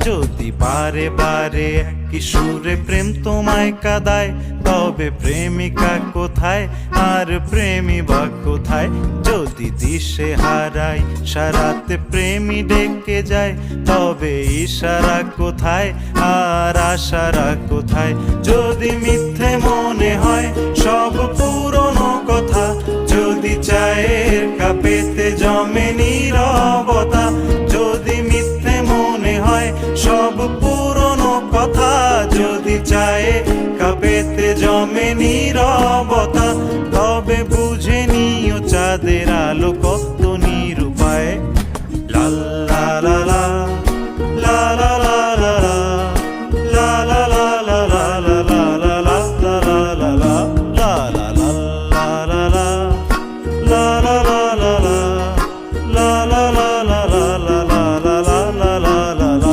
যদি বারে বারে কি সুরে প্রেম তোমায় কাঁদায়, তবে প্রেমিকা কোথায় আর প্রেমী বা কোথায়? যদি দিশে হারাই সারাতে প্রেমী ডেকে যায়, তবে ইশারা কোথায় আর আশারা কোথায়? যদি মিথ্যে মনে হয় সব পুরনো কথা, যদি চায়ের কাপেতে জমে নীরবতা, যদি মিথ্যে মনে হয় সব